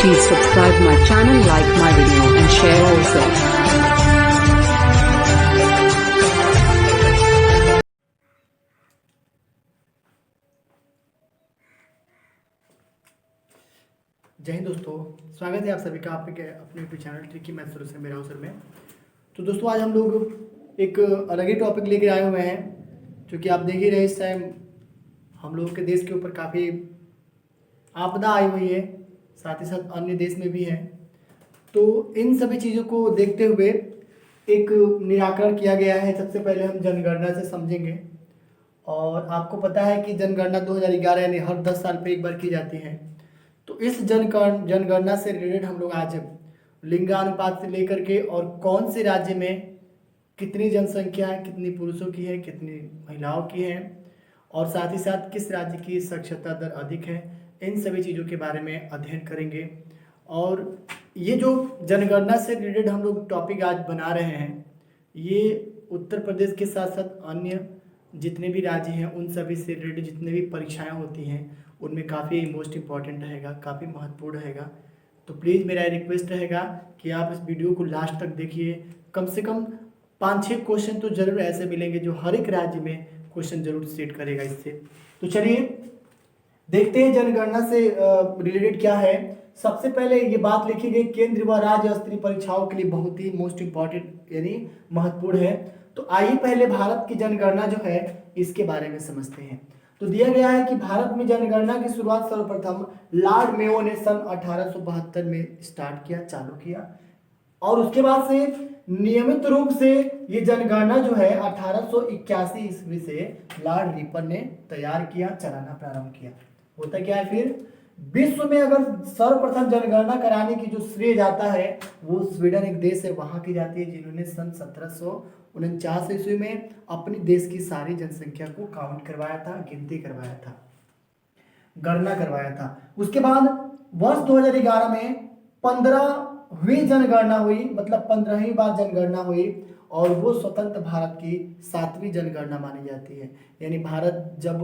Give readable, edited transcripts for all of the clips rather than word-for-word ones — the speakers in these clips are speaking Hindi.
Please subscribe my channel, like my video and share also. जय हिंद दोस्तों, स्वागत है आप सभी का आपके अपने YouTube channel tricky math solution मेरे अवसर में। तो दोस्तों आज हम लोग एक अलग ही टॉपिक लेकर आए हुए हैं, क्योंकि आप देख ही रहे इस टाइम हम लोगों के देश के ऊपर काफ़ी आपदा आई हुई है, साथ ही साथ अन्य देश में भी है। तो इन सभी चीज़ों को देखते हुए एक निराकरण किया गया है। सबसे पहले हम जनगणना से समझेंगे। और आपको पता है कि जनगणना 2011 यानी हर 10 साल पे एक बार की जाती है। तो इस जनगणना से रिलेटेड हम लोग आज लिंगानुपात से लेकर के और कौन से राज्य में कितनी जनसंख्या है, कितनी पुरुषों की है, कितनी महिलाओं की है, और साथ ही साथ किस राज्य की साक्षरता दर अधिक है, इन सभी चीज़ों के बारे में अध्ययन करेंगे। और ये जो जनगणना से रिलेटेड हम लोग टॉपिक आज बना रहे हैं, ये उत्तर प्रदेश के साथ साथ अन्य जितने भी राज्य हैं उन सभी से रिलेटेड जितने भी परीक्षाएं होती हैं उनमें काफ़ी मोस्ट इम्पॉर्टेंट रहेगा, काफ़ी महत्वपूर्ण रहेगा। तो प्लीज़ मेरा रिक्वेस्ट रहेगा कि आप इस वीडियो को लास्ट तक देखिए। कम से कम 5-6 क्वेश्चन तो जरूर ऐसे मिलेंगे जो हर एक राज्य में क्वेश्चन जरूर सेट करेगा इससे। तो चलिए देखते हैं जनगणना से रिलेटेड क्या है। सबसे पहले ये बात लिखी गई, केंद्र व राज्य स्तरीय परीक्षाओं के लिए बहुत ही मोस्ट इम्पॉर्टेंट यानी महत्वपूर्ण है। तो आइए पहले भारत की जनगणना जो है इसके बारे में समझते हैं। तो दिया गया है कि भारत में जनगणना की शुरुआत सर्वप्रथम लॉर्ड मेयो ने सन 1872 में स्टार्ट किया, चालू किया, और उसके बाद से नियमित रूप से ये जनगणना जो है 1881 ईस्वी से लॉर्ड रिपर ने तैयार किया, चलाना प्रारंभ किया। होता क्या है फिर, विश्व में अगर सर्वप्रथम जनगणना कराने की जो श्रेय जाता है वो स्वीडन एक देश है, वहां की जाती है, जिन्होंने सन 1749 ईस्वी में अपनी देश की सारी जनसंख्या को काउंट करवाया था, गिनती करवाया था, गणना करवाया था। उसके बाद वर्ष 2011 में 15वीं जनगणना हुई, मतलब 15वीं बार जनगणना हुई, और वो स्वतंत्र भारत की 7वीं जनगणना मानी जाती है। यानी भारत जब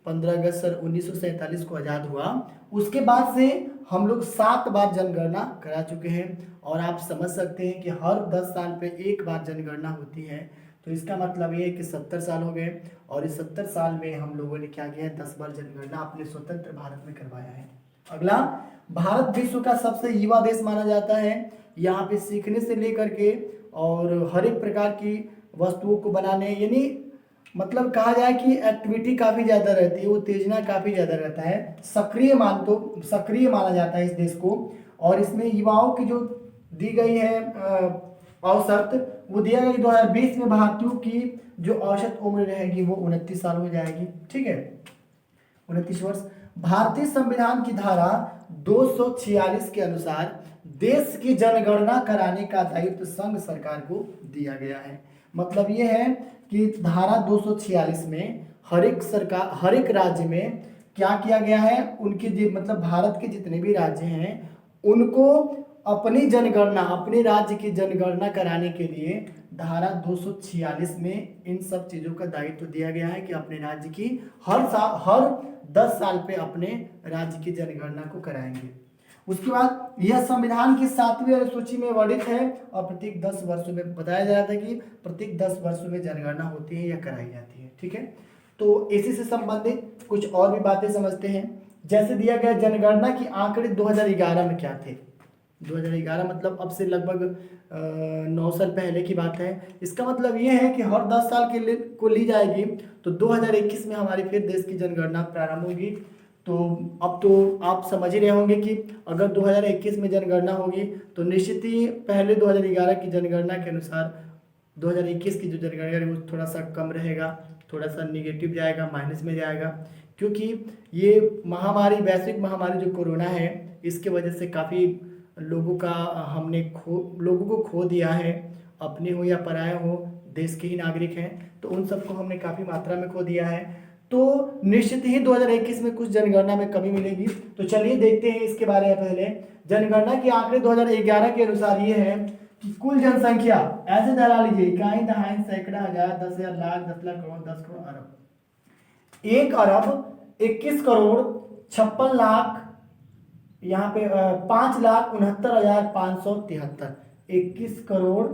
15 अगस्त सन 1947 को आज़ाद हुआ, उसके बाद से हम लोग 7 बार जनगणना करा चुके हैं। और आप समझ सकते हैं कि हर 10 साल पे एक बार जनगणना होती है, तो इसका मतलब ये है कि 70 साल हो गए, और इस 70 साल में हम लोगों ने क्या किया है, 10 बार जनगणना अपने स्वतंत्र भारत में करवाया है। अगला, भारत विश्व का सबसे युवा देश माना जाता है। यहाँ पे सीखने से लेकर के और हर एक प्रकार की वस्तुओं को बनाने, यानी मतलब कहा जाए कि एक्टिविटी काफ़ी ज़्यादा रहती है, उत्तेजना काफ़ी ज़्यादा रहता है, सक्रिय माना जाता है इस देश को। और इसमें युवाओं की जो दी गई है औसत, वो दिया गया कि 2020 में भारतीयों की जो औसत उम्र रहेगी वो 29 साल हो जाएगी। ठीक है, 29 वर्ष। भारतीय संविधान की धारा 246 के अनुसार देश की जनगणना कराने का दायित्व संघ सरकार को दिया गया है। मतलब ये है कि धारा 246 में हर एक राज्य में क्या किया गया है, उनके मतलब भारत के जितने भी राज्य हैं उनको अपनी जनगणना, अपने राज्य की जनगणना कराने के लिए धारा 246 में इन सब चीज़ों का दायित्व दिया गया है कि अपने राज्य की हर 10 साल पे अपने राज्य की जनगणना को कराएंगे। उसके बाद यह संविधान की 7वीं अनुसूची में वर्णित है, और प्रत्येक 10 वर्षों में बताया जा रहा था कि प्रत्येक 10 वर्षों में जनगणना होती है या कराई जाती है। ठीक है, तो इसी से संबंधित कुछ और भी बातें समझते हैं। जैसे दिया गया जनगणना की आंकड़े 2011 में क्या थे। 2011 मतलब अब से लगभग 9 साल पहले की बात है। इसका मतलब ये है कि हर 10 साल के लिए को ली जाएगी, तो 2021 में हमारी फिर देश की जनगणना प्रारंभ होगी। तो अब तो आप समझ ही रहे होंगे कि अगर 2021 में जनगणना होगी तो निश्चित ही पहले 2011 की जनगणना के अनुसार 2021 की जो जनगणना है वो थोड़ा सा कम रहेगा, थोड़ा सा निगेटिव जाएगा, माइनस में जाएगा, क्योंकि ये महामारी, वैश्विक महामारी जो कोरोना है, इसके वजह से काफ़ी लोगों को खो दिया है, अपने हो या पराये हो, देश के ही नागरिक हैं, तो उन सबको हमने काफ़ी मात्रा में खो दिया है। तो निश्चित ही 2021 में कुछ जनगणना में कमी मिलेगी। तो चलिए देखते हैं इसके बारे में। पहले जनगणना के आंकड़े 2011 के अनुसार ये है कि कुल जनसंख्या ऐसे धरा लीजिए, इकाई, दहाई, सैकड़ा, हजार, 10,000, लाख, 10 लाख, करोड़, 10 करोड़, अरब। 1 अरब 21 करोड़ 56 लाख यहाँ पे 5,69,573, 21 करोड़,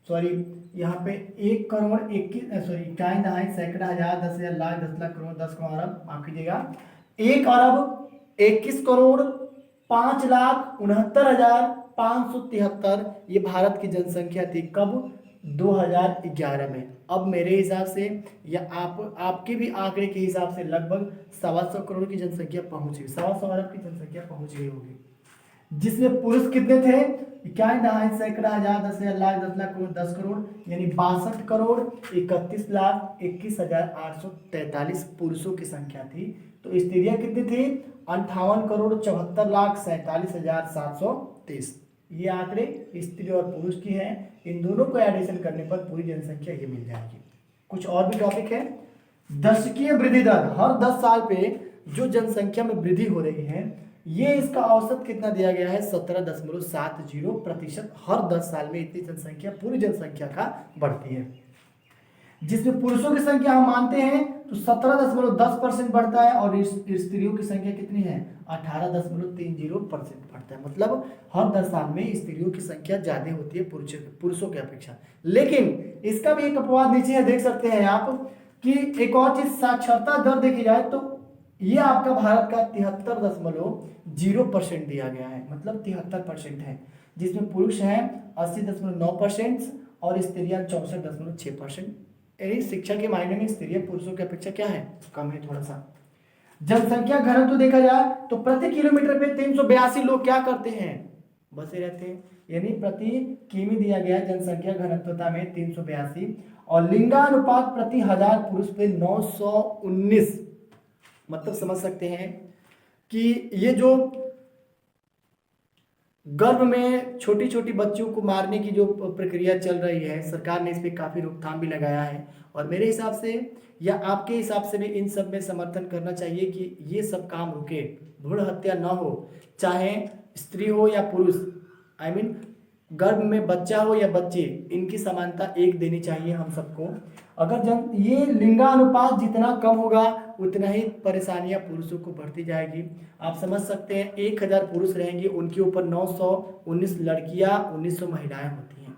सॉरी यहाँ पे 1 करोड़ 21, सॉरी इकाई दहाई सैकड़ा हजार 10,000 लाख 10 लाख करोड़ 10 करोड़ अरब, माफ कीजिएगा, 1 अरब 21 करोड़ 5,69,573, ये भारत की जनसंख्या थी कब? 2011 में। अब मेरे हिसाब से या आपके भी आंकड़े के हिसाब से लगभग 125 करोड़ की जनसंख्या पहुंच गई, 125 अरब की जनसंख्या पहुंच गई होगी, जिसमें पुरुष कितने थे? 21 दहाई सैकड़ा हजार 10,000 लाख 10 लाख करोड़ 10 करोड़, यानी 62 करोड़ 31 लाख 21,843 पुरुषों की संख्या थी। तो स्त्रियां कितनी थी? 58 करोड़ 74 लाख 47,730। ये आंकड़े स्त्री और पुरुष की हैं। इन दोनों को एडिशन करने पर पूरी जनसंख्या ये मिल जाएगी। कुछ और भी टॉपिक है। दशकीय वृद्धि दर, हर 10 साल पे जो जनसंख्या में वृद्धि हो रही है, ये इसका औसत कितना दिया गया है? 17.70%। हर 10 साल में इतनी जनसंख्या पूरी जनसंख्या का बढ़ती है, जिसमें पुरुषों की संख्या हम मानते हैं तो 17.10% बढ़ता है और स्त्रियों की संख्या कितनी है? 18.30% बढ़ता है। मतलब हर 10 साल में स्त्रियों की संख्या ज्यादा होती है पुरुषों की अपेक्षा। लेकिन इसका भी एक अपवाद नीचे है, देख सकते हैं आप कि एक और चीज, साक्षरता दर देखी जाए तो ये आपका भारत का 73.0% दिया गया है, मतलब 73% है, जिसमें पुरुष हैं 80.9% और स्त्रियां 64.6%। यानी शिक्षा के मायने में स्त्रियां पुरुषों की अपेक्षा क्या है? कम है थोड़ा सा। जनसंख्या घनत्व देखा जाए तो प्रति किलोमीटर पे 382 लोग क्या करते हैं? बसे रहते हैं। यानी प्रति किमी दिया गया जनसंख्या घनत्वता में 382 और लिंगानुपात प्रति 1000 पुरुष पे 919। मतलब समझ सकते हैं कि ये जो गर्भ में छोटी छोटी बच्चियों को मारने की जो प्रक्रिया चल रही है, सरकार ने इस पर काफी रोकथाम भी लगाया है। और मेरे हिसाब से या आपके हिसाब से भी इन सब में समर्थन करना चाहिए कि ये सब काम रुके, भ्रूण हत्या न हो, चाहे स्त्री हो या पुरुष, आई मीन गर्भ में बच्चा हो या बच्चे, इनकी समानता एक देनी चाहिए हम सबको। अगर ये लिंगानुपात जितना कम होगा उतना ही परेशानियां पुरुषों को बढ़ती जाएगी। आप समझ सकते हैं 1000 पुरुष रहेंगे, उनके ऊपर 919 लड़कियां 1900 महिलाएं होती हैं।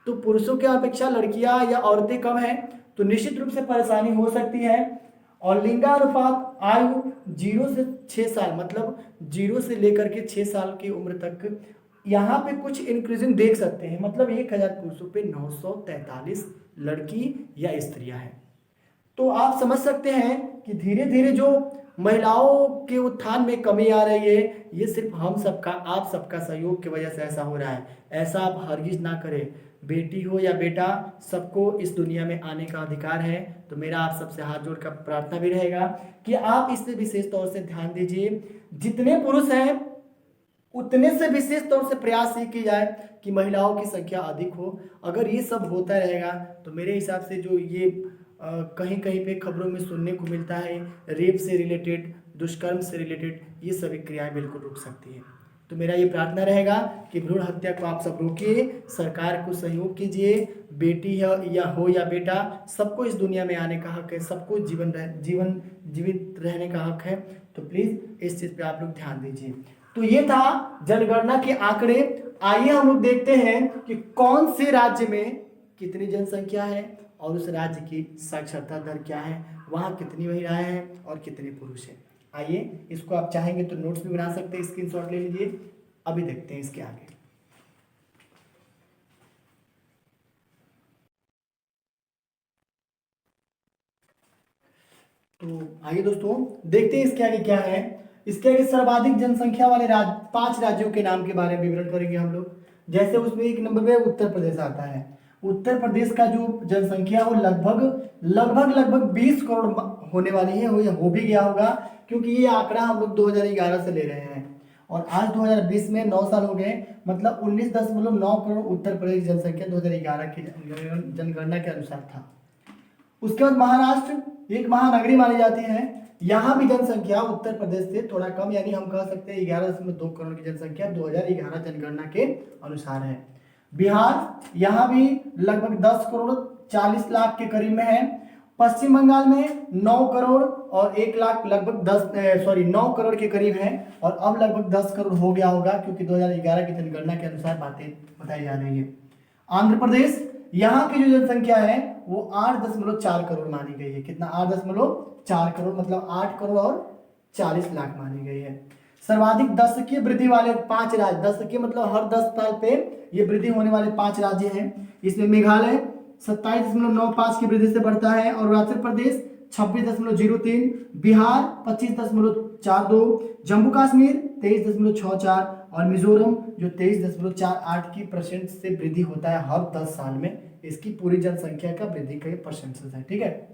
तो पुरुषों की अपेक्षा लड़कियां या औरतें कम हैं तो निश्चित रूप से परेशानी हो सकती है। और लिंगानुपात आयु 0 से 6 साल, मतलब 0 से लेकर के 6 साल की उम्र तक यहाँ पे कुछ इंक्रीजिंग देख सकते हैं। मतलब 1000 पुरुषों पे 943 लड़की या स्त्रियां हैं। तो आप समझ सकते हैं कि धीरे धीरे जो महिलाओं के उत्थान में कमी आ रही है, ये सिर्फ हम सबका, आप सबका सहयोग की वजह से ऐसा हो रहा है। ऐसा आप हरगिज ना करें। बेटी हो या बेटा, सबको इस दुनिया में आने का अधिकार है। तो मेरा आप सबसे हाथ जोड़कर प्रार्थना भी रहेगा कि आप इस पे विशेष तौर से ध्यान दीजिए। जितने पुरुष हैं उतने से विशेष तौर से प्रयास ये किया जाए कि महिलाओं की संख्या अधिक हो। अगर ये सब होता रहेगा तो मेरे हिसाब से जो ये कहीं कहीं पे खबरों में सुनने को मिलता है, रेप से रिलेटेड, दुष्कर्म से रिलेटेड, ये सभी क्रियाएं बिल्कुल रुक सकती हैं। तो मेरा ये प्रार्थना रहेगा कि भ्रूण हत्या को आप सब रोकिए, सरकार को सहयोग कीजिए। बेटी है या बेटा, सबको इस दुनिया में आने का हक है, सबको जीवित रहने का हक है। तो प्लीज़ इस चीज़ पे आप लोग ध्यान दीजिए। तो ये था जनगणना के आंकड़े। आइए हम लोग देखते हैं कि कौन से राज्य में कितनी जनसंख्या है और उस राज्य की साक्षरता दर क्या है, वहाँ कितनी महिलाएं हैं और कितने पुरुष हैं। आइए, इसको आप चाहेंगे तो नोट्स भी बना सकते हैं, स्क्रीनशॉट ले लीजिए। अभी देखते हैं इसके आगे। तो आइए दोस्तों देखते हैं इसके आगे क्या है। इसके आगे सर्वाधिक जनसंख्या वाले 5 राज्यों के नाम के बारे में विवरण करेंगे हम लोग। जैसे उसमें 1 नंबर पे उत्तर प्रदेश आता है। उत्तर प्रदेश का जो जनसंख्या वो लगभग 20 करोड़ होने वाली है, हो भी गया होगा, क्योंकि ये आंकड़ा हम लोग 2011 से ले रहे हैं और आज 2020 में 9 साल हो गए। मतलब 19.9 करोड़ उत्तर प्रदेश जनसंख्या 2011 की जनगणना के अनुसार था। उसके बाद महाराष्ट्र एक महानगरी मानी जाती है। यहाँ भी जनसंख्या उत्तर प्रदेश से थोड़ा कम, यानी हम कह सकते हैं 11.2 करोड़ की जनसंख्या 2011 जनगणना के अनुसार है। बिहार यहाँ भी लगभग 10 करोड़ 40 लाख के करीब में है। पश्चिम बंगाल में 9 करोड़ और 1 लाख लगभग 9 करोड़ के करीब है, और अब लगभग 10 करोड़ हो गया होगा, क्योंकि 2011 की जनगणना के अनुसार बातें बताई जा रही है। आंध्र प्रदेश, यहाँ की जो जनसंख्या है वो 8.4 करोड़ मानी गई है। कितना? 8.4 करोड़, मतलब 8 करोड़ और 40 लाख मानी गई है। सर्वाधिक दशकीय वृद्धि वाले 5 राज्य, दशकीय मतलब हर 10 साल पे ये वृद्धि होने वाले 5 राज्य हैं। इसमें मेघालय 27.95 की वृद्धि से बढ़ता है, और अरुणाचल प्रदेश 26.03, बिहार 25.42, जम्मू कश्मीर 23.64 और मिजोरम जो 23.48 की % से वृद्धि होता है हर 10 साल में। इसकी पूरी जनसंख्या का वृद्धि का % है। ठीक है,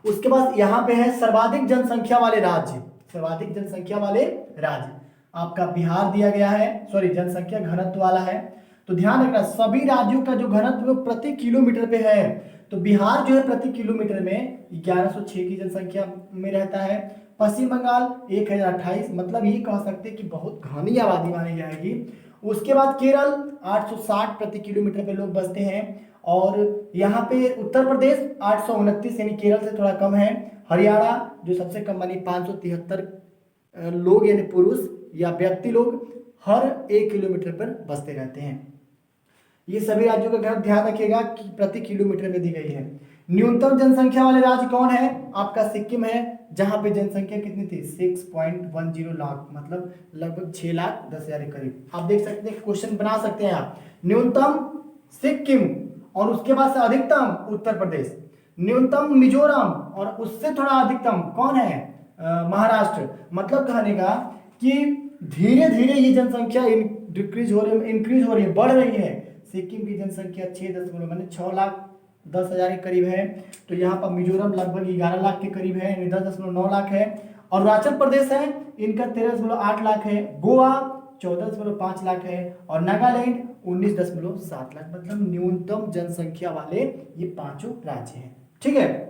उसके बाद यहाँ पे है सर्वाधिक जनसंख्या वाले राज्य। सर्वाधिक जनसंख्या वाले राज्य आपका बिहार दिया गया है, जनसंख्या घनत्व वाला है। तो ध्यान रखना, सभी राज्यों का जो घनत्व प्रति किलोमीटर पे है, तो बिहार जो है प्रति किलोमीटर में 1106 की जनसंख्या में रहता है। पश्चिम बंगाल 1028, मतलब ये कह सकते हैं कि बहुत घनी आबादी मानी जाएगी। उसके बाद केरल 860 प्रति किलोमीटर पे लोग बसते हैं, और यहाँ पे उत्तर प्रदेश 829 यानी केरल से थोड़ा कम है। हरियाणा जो सबसे कम मानी 573 लोग यानी पुरुष या व्यक्ति लोग हर 1 किलोमीटर पर बसते रहते हैं। ये सभी राज्यों का ध्यान रखिएगा कि प्रति किलोमीटर में दी गई है। न्यूनतम जनसंख्या वाले राज्य कौन है? आपका सिक्किम है, जहां पे जनसंख्या कितनी थी? 6.10 लाख, मतलब लगभग 6,10,000 के करीब। आप देख सकते हैं, क्वेश्चन बना सकते हैं आप। न्यूनतम सिक्किम, और उसके बाद से अधिकतम उत्तर प्रदेश, न्यूनतम मिजोरम, और उससे थोड़ा अधिकतम कौन है? महाराष्ट्र। मतलब कहने का कि धीरे धीरे ये जनसंख्या इंक्रीज हो रही है, बढ़ रही है। सिक्किम की जनसंख्या 6.10 के करीब है, तो यहाँ पर मिजोरम लगभग 11 लाख के करीब है, यानी 10.9 लाख है। और अरुणाचल प्रदेश है, इनका 13.8 लाख है। गोवा 14.5 लाख है, और नागालैंड 19.7 लाख। मतलब न्यूनतम जनसंख्या वाले ये 5 राज्य हैं। ठीक है,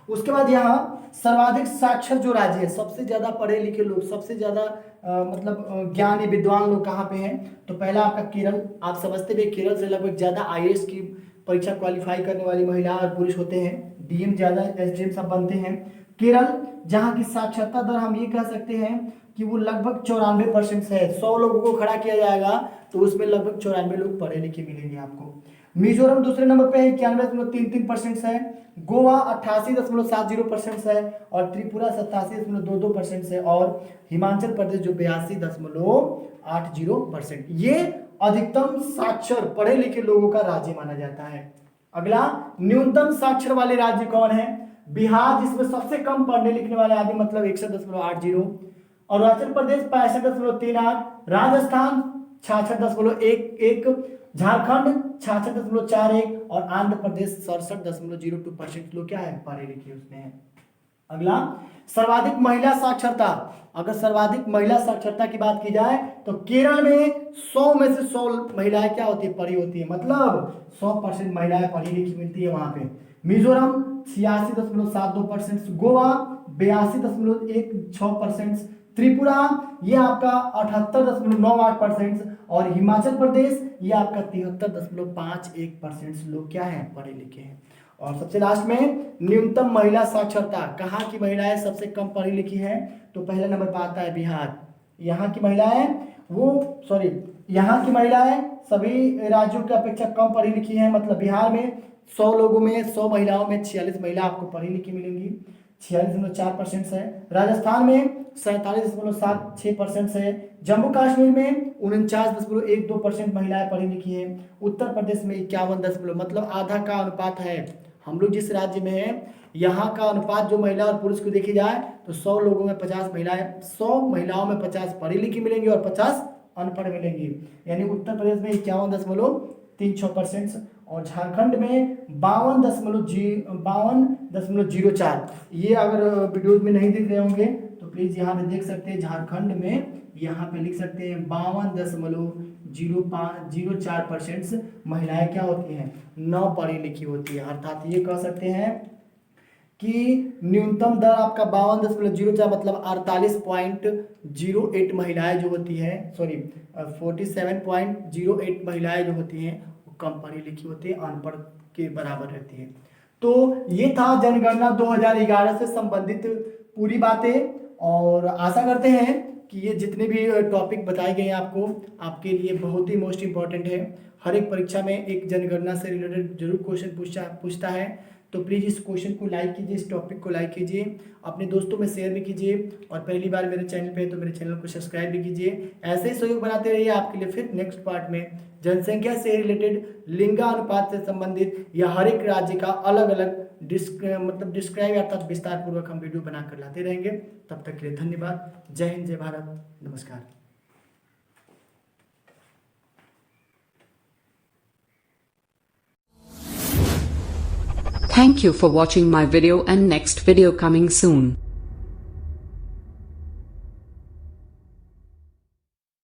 उसके बाद यहाँ सर्वाधिक साक्षर जो राज्य है, सबसे ज्यादा पढ़े लिखे लोग, सबसे ज्यादा ज्ञानी विद्वान लोग कहाँ पे हैं? तो पहला आपका केरल। आप समझते भी केरल से लगभग ज्यादा IAS की परीक्षा क्वालिफाई करने वाली महिला और पुरुष होते हैं, DM ज्यादा, SDM सब बनते हैं। केरल जहाँ की साक्षरता दर हम ये कह सकते हैं कि वो लगभग 94% है। 100 लोगों को खड़ा किया जाएगा तो उसमें लगभग 94 लोग पढ़े लिखे मिलेंगे आपको। मिजोरम दूसरे नंबर पे है, 91.33% है। गोवा 88.70% है, और त्रिपुरा 87.22% है, और हिमाचल प्रदेश जो 82.80%। ये अधिकतम साक्षर पढ़े लिखे लोगों का राज्य माना जाता है। अगला, न्यूनतम साक्षर वाले राज्य कौन है? बिहार, जिसमें सबसे कम पढ़ने लिखने वाले आदमी, मतलब 61.80। अरुणाचल प्रदेश 65.38, राजस्थान 66.11, झारखंड 66.41, और आंध्र प्रदेश 67.02% लोग क्या है? पढ़े लिखे उसमें है। अगला, सर्वाधिक महिला साक्षरता। अगर सर्वाधिक महिला साक्षरता की बात की जाए तो केरल में 100 में से 100 महिलाएं क्या होती है? पढ़ी होती है, मतलब 100% महिलाएं पढ़ी लिखी मिलती है वहां पे। मिजोरम 86.72%, गोवा 82.16%, त्रिपुरा ये आपका 78.98%, और हिमाचल प्रदेश ये आपका 73.51% लोग क्या है? पढ़े लिखे हैं। और सबसे लास्ट में न्यूनतम महिला साक्षरता, कहाँ की महिलाएं सबसे कम पढ़ी लिखी हैं? तो पहले नंबर पर आता है बिहार। यहाँ की महिलाएं सभी राज्यों की अपेक्षा कम पढ़ी लिखी हैं। मतलब बिहार में 100 लोगों में 100 महिलाओं में 46 महिला आपको पढ़ी लिखी मिलेंगी, 46.4% है। राजस्थान में 47.76% है। जम्मू कश्मीर में 49.12% महिलाएं पढ़ी लिखी हैं। उत्तर प्रदेश में 51, मतलब आधा का अनुपात है। हम लोग जिस राज्य में हैं, यहाँ का अनुपात जो महिला और पुरुष को देखी जाए तो 100 लोगों में 50 महिलाएं, 100 महिलाओं में 50 पढ़ी लिखी मिलेंगी और 50 अनपढ़ मिलेंगी। यानी उत्तर प्रदेश में 51.36%, और झारखंड में 52.04। ये अगर वीडियोज में नहीं दिख रहे होंगे तो प्लीज यहाँ पे देख सकते हैं। झारखंड में यहाँ पे लिख सकते हैं 52.04% महिलाएं क्या होती हैं? न पढ़ी लिखी होती है। अर्थात ये कह सकते हैं कि न्यूनतम दर आपका 52.04, मतलब 48.08 महिलाएं जो होती है, 47.08 महिलाएं जो होती हैं वो कम पढ़ी लिखी होती है, अनपढ़ के बराबर रहती है। तो ये था जनगणना 2011 से संबंधित पूरी बातें, और आशा करते हैं कि ये जितने भी टॉपिक बताए गए हैं आपको, आपके लिए बहुत ही मोस्ट इम्पॉर्टेंट है। हर एक परीक्षा में एक जनगणना से रिलेटेड जरूर क्वेश्चन पूछता है, तो प्लीज़ इस क्वेश्चन को लाइक कीजिए, इस टॉपिक को लाइक कीजिए, अपने दोस्तों में शेयर भी कीजिए, और पहली बार मेरे चैनल पे तो मेरे चैनल को सब्सक्राइब भी कीजिए। ऐसे ही सहयोग बनाते रहिए आपके लिए फिर नेक्स्ट पार्ट में जनसंख्या से रिलेटेड, लिंगानुपात से संबंधित या हर एक राज्य का अलग अलग डिस्क्राइब अर्थात विस्तार पूर्वक हम वीडियो बनाकर लाते रहेंगे। तब तक के लिए धन्यवाद। जय हिंद, जय भारत, नमस्कार। Thank you for watching my video, and next video coming soon.